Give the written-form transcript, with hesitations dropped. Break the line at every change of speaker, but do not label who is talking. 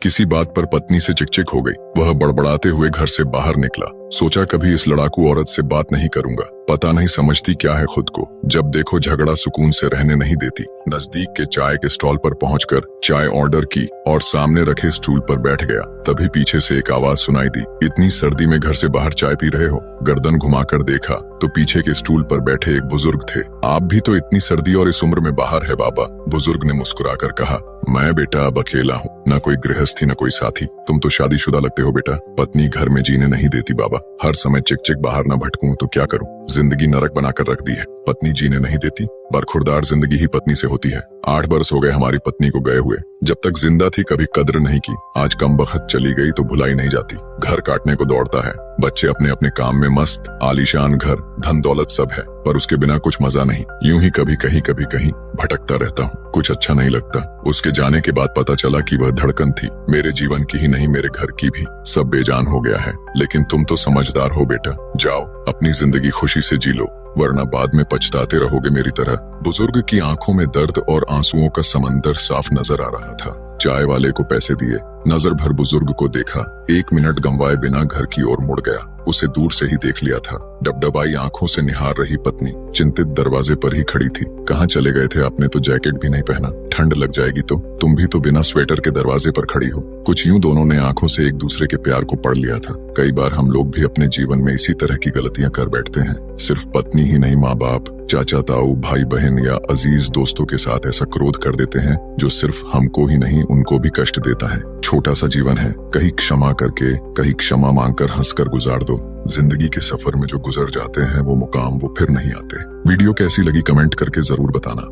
किसी बात पर पत्नी से चिकचिक हो गई। वह बड़बड़ाते हुए घर से बाहर निकला। सोचा कभी इस लड़ाकू औरत से बात नहीं करूंगा, पता नहीं समझती क्या है खुद को। जब देखो झगड़ा सुकून से रहने नहीं देती। नजदीक के चाय के स्टॉल पर पहुंचकर चाय ऑर्डर की और सामने रखे स्टूल पर बैठ गया। तभी पीछे से एक आवाज सुनाई दी, इतनी सर्दी में घर से बाहर चाय पी रहे हो? गर्दन घुमाकर देखा तो पीछे के स्टूल पर बैठे एक बुजुर्ग थे। आप भी तो इतनी सर्दी और इस उम्र में बाहर है बाबा, बुजुर्ग ने मुस्कुराकर कहा। मैं बेटा अब अकेला हूँ, न कोई गृहस्थी न कोई साथी। तुम तो शादीशुदा लगते हो बेटा। पत्नी घर में जीने नहीं देती बाबा, हर समय चिक चिक बाहर न भटकूं तो क्या करूं? जिंदगी नरक बनाकर रख दी है। पत्नी जीने नहीं देती, बरखुरदार जिंदगी ही पत्नी से होती है। 8 बरस हो गए हमारी पत्नी को गए हुए। जब तक जिंदा थी कभी कद्र नहीं की, आज कम बखत चली गई तो भुलाई नहीं जाती। घर काटने को दौड़ता है, बच्चे अपने अपने काम में मस्त, आलीशान घर, धन दौलत सब है, पर उसके बिना कुछ मजा नहीं। यूं ही कभी कहीं भटकता रहता हूँ, कुछ अच्छा नहीं लगता। उसके जाने के बाद पता चला कि वह धड़कन थी, मेरे जीवन की ही नहीं मेरे घर की भी। सब बेजान हो गया है, लेकिन तुम तो समझदार हो बेटा। जाओ अपनी जिंदगी खुशी से जी लो, वरना बाद में पछताते रहोगे मेरी तरह। बुजुर्ग की आंखों में दर्द और आंसुओं का समंदर साफ नजर आ रहा था। चाय वाले को पैसे दिए, नजर भर बुजुर्ग को देखा। 1 मिनट गंवाए बिना घर की ओर मुड़ गया। उसे दूर से ही देख लिया था। डबडबाई आंखों से निहार रही पत्नी चिंतित दरवाजे पर ही खड़ी थी। कहाँ चले गए थे? आपने तो जैकेट भी नहीं पहना, ठंड लग जाएगी तो। तुम भी तो बिना स्वेटर के दरवाजे पर खड़ी हो। कुछ यूं दोनों ने आंखों से एक दूसरे के प्यार को पढ़ लिया था। कई बार हम लोग भी अपने जीवन में इसी तरह की गलतियां कर बैठते हैं। सिर्फ पत्नी ही नहीं, माँ बाप, चाचा ताऊ, भाई बहन या अजीज दोस्तों के साथ ऐसा क्रोध कर देते हैं जो सिर्फ हमको ही नहीं उनको भी कष्ट देता है। छोटा सा जीवन है, कहीं क्षमा करके, कहीं क्षमा मांगकर हंसकर गुजार दो। जिंदगी के सफर में जो गुजर जाते हैं वो मुकाम वो फिर नहीं आते। वीडियो कैसी लगी कमेंट करके जरूर बताना।